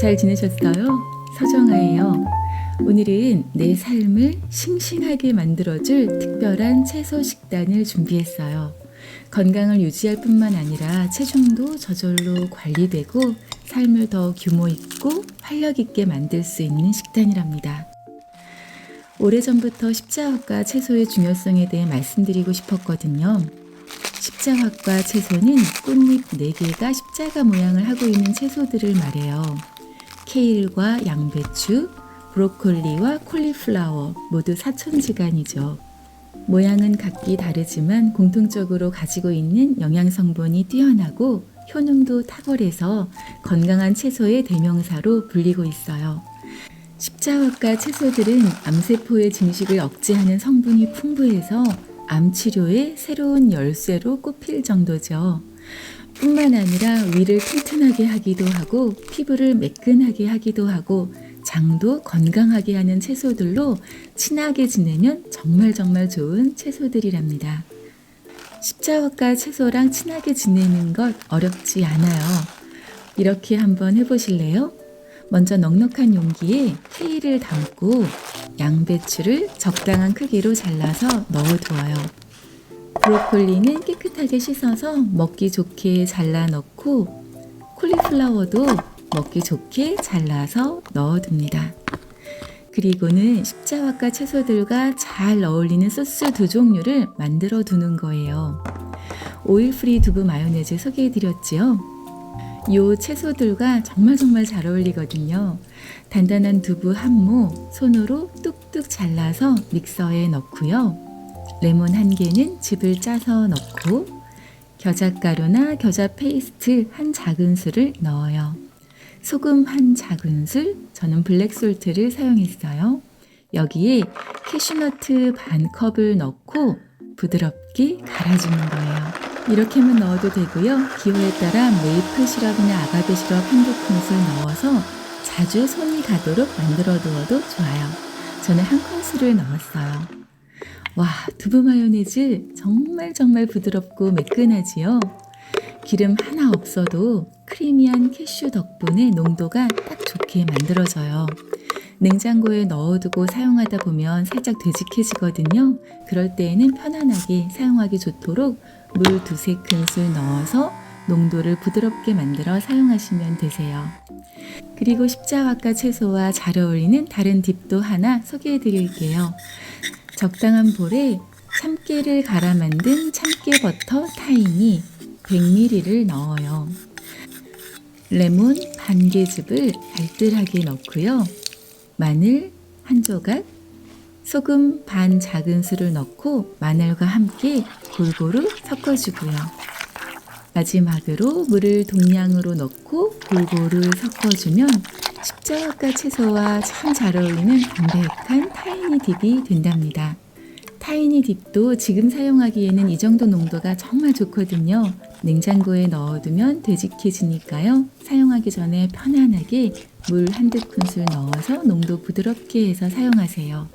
잘 지내셨어요? 서정아예요. 오늘은 내 삶을 싱싱하게 만들어줄 특별한 채소 식단을 준비했어요. 건강을 유지할 뿐만 아니라 체중도 저절로 관리되고 삶을 더 규모 있고 활력 있게 만들 수 있는 식단이랍니다. 오래전부터 십자화과 채소의 중요성에 대해 말씀드리고 싶었거든요. 십자화과 채소는 꽃잎 4개가 십자가 모양을 하고 있는 채소들을 말해요. 케일과 양배추, 브로콜리와 콜리플라워 모두 사천지간이죠. 모양은 각기 다르지만 공통적으로 가지고 있는 영양 성분이 뛰어나고 효능도 탁월해서 건강한 채소의 대명사로 불리고 있어요. 십자화과 채소들은 암세포의 증식을 억제하는 성분이 풍부해서 암 치료의 새로운 열쇠로 꼽힐 정도죠. 뿐만 아니라 위를 튼튼하게 하기도 하고 피부를 매끈하게 하기도 하고 장도 건강하게 하는 채소들로 친하게 지내면 정말 좋은 채소들이랍니다. 십자화과 채소랑 친하게 지내는 것 어렵지 않아요. 이렇게 한번 해보실래요? 먼저 넉넉한 용기에 케일을 담고 양배추를 적당한 크기로 잘라서 넣어두어요. 브로콜리는 깨끗하게 씻어서 먹기 좋게 잘라 넣고 콜리플라워도 먹기 좋게 잘라서 넣어둡니다. 그리고는 십자화과 채소들과 잘 어울리는 소스 2종류를 만들어 두는 거예요. 오일 프리 두부 마요네즈 소개해드렸지요? 이 채소들과 정말 잘 어울리거든요. 단단한 두부 한 모 손으로 뚝뚝 잘라서 믹서에 넣고요. 레몬 1개는 즙을 짜서 넣고 겨자가루나 겨자 페이스트 한 작은술을 넣어요. 소금 한 작은술, 저는 블랙솔트를 사용했어요. 여기에 캐슈너트 반 컵을 넣고 부드럽게 갈아주는 거예요. 이렇게만 넣어도 되고요. 기호에 따라 메이플 시럽이나 아가베 시럽 한두 큰술 넣어서 자주 손이 가도록 만들어 두어도 좋아요. 저는 한 큰술을 넣었어요. 와, 두부 마요네즈 정말 부드럽고 매끈하지요? 기름 하나 없어도 크리미한 캐슈 덕분에 농도가 딱 좋게 만들어져요. 냉장고에 넣어두고 사용하다 보면 살짝 되직해지거든요. 그럴 때에는 편안하게 사용하기 좋도록 물 2-3큰술 넣어서 농도를 부드럽게 만들어 사용하시면 되세요. 그리고 십자화과 채소와 잘 어울리는 다른 딥도 하나 소개해 드릴게요. 적당한 볼에 참깨를 갈아 만든 참깨 버터 타이니 100ml를 넣어요. 레몬 반 개즙을 알뜰하게 넣고요. 마늘 한 조각, 소금 반 작은술을 넣고 마늘과 함께 골고루 섞어주고요. 마지막으로 물을 동량으로 넣고 골고루 섞어주면 십자화과 채소와 참 잘 어울리는 담백한 타이니 딥이 된답니다. 타이니 딥도 지금 사용하기에는 이 정도 농도가 정말 좋거든요. 냉장고에 넣어두면 되직해지니까요. 사용하기 전에 편안하게 물 한두 큰술 넣어서 농도 부드럽게 해서 사용하세요.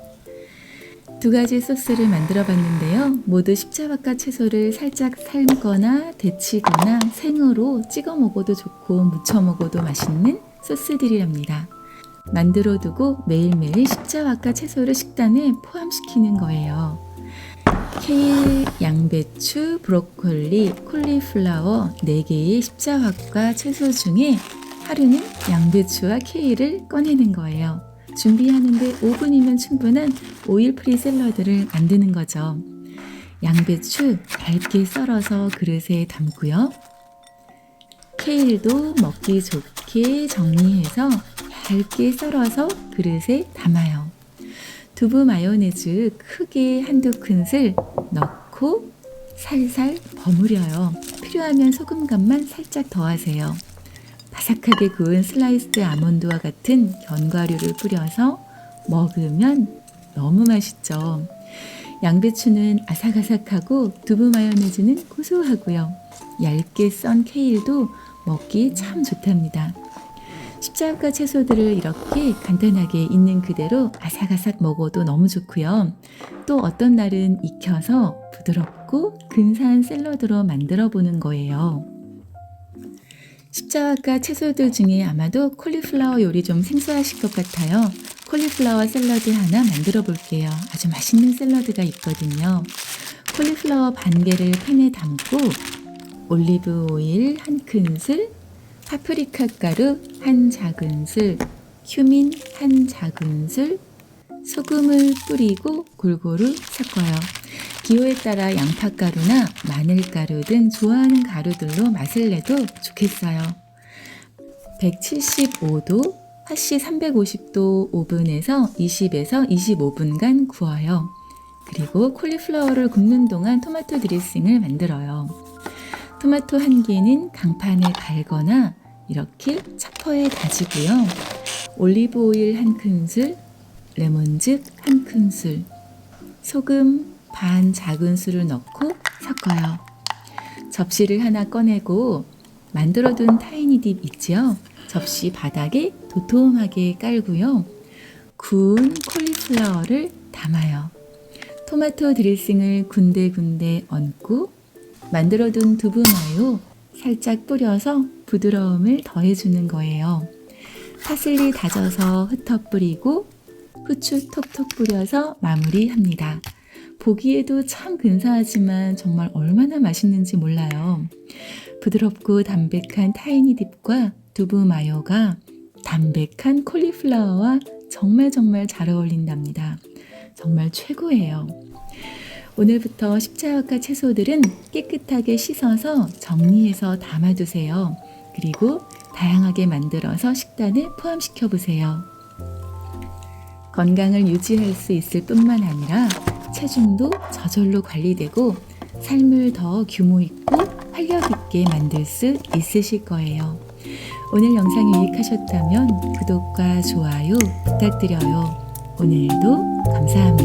2가지 소스를 만들어 봤는데요. 모두 십자화과 채소를 살짝 삶거나 데치거나 생으로 찍어 먹어도 좋고 무쳐 먹어도 맛있는 소스들이랍니다. 만들어 두고 매일매일 십자화과 채소를 식단에 포함시키는 거예요. 케일, 양배추, 브로콜리, 콜리플라워 4개의 십자화과 채소 중에 하루는 양배추와 케일을 꺼내는 거예요. 준비하는데 5분이면 충분한 오일 프리 샐러드를 만드는 거죠. 양배추 얇게 썰어서 그릇에 담고요. 케일도 먹기 좋게 정리해서 얇게 썰어서 그릇에 담아요. 두부 마요네즈 크게 한두 큰술 넣고 살살 버무려요. 필요하면 소금간만 살짝 더하세요. 바삭하게 구운 슬라이스드 아몬드와 같은 견과류를 뿌려서 먹으면 너무 맛있죠. 양배추는 아삭아삭하고 두부 마요네즈는 고소하고요. 얇게 썬 케일도 먹기 참 좋답니다. 십자화과 채소들을 이렇게 간단하게 있는 그대로 아삭아삭 먹어도 너무 좋고요. 또 어떤 날은 익혀서 부드럽고 근사한 샐러드로 만들어 보는 거예요. 십자가 채소들 중에 아마도 콜리플라워 요리 좀 생소하실 것 같아요. 콜리플라워 샐러드 하나 만들어 볼게요. 아주 맛있는 샐러드가 있거든요. 콜리플라워 반 개를 팬에 담고 올리브 오일 한 큰술, 파프리카 가루 한 작은술, 휴민 한 작은술, 소금을 뿌리고 골고루 섞어요. 기호에 따라 양파가루나 마늘가루 등 좋아하는 가루들로 맛을 내도 좋겠어요. 175도, 화씨 350도 오븐에서 20에서 25분간 구워요. 그리고 콜리플라워를 굽는 동안 토마토 드레싱을 만들어요. 토마토 한 개는 강판에 갈거나 이렇게 초퍼에 다지고요. 올리브 오일 한 큰술, 레몬즙 한 큰술, 소금 반 작은술을 넣고 섞어요. 접시를 하나 꺼내고 만들어둔 타이니 딥 있죠? 접시 바닥에 도톰하게 깔고요. 구운 콜리플라워를 담아요. 토마토 드레싱을 군데군데 얹고 만들어둔 두부 마요 살짝 뿌려서 부드러움을 더해주는 거예요. 파슬리 다져서 흩어 뿌리고 후추 톡톡 뿌려서 마무리합니다. 보기에도 참 근사하지만 정말 얼마나 맛있는지 몰라요. 부드럽고 담백한 타이니 딥과 두부 마요가 담백한 콜리플라워와 정말 잘 어울린답니다. 정말 최고예요. 오늘부터 십자가 채소들은 깨끗하게 씻어서 정리해서 담아두세요. 그리고 다양하게 만들어서 식단에 포함시켜 보세요. 건강을 유지할 수 있을 뿐만 아니라 체중도 저절로 관리되고 삶을 더 규모 있고 활력 있게 만들 수 있으실 거예요. 오늘 영상이 유익하셨다면 구독과 좋아요 부탁드려요. 오늘도 감사합니다.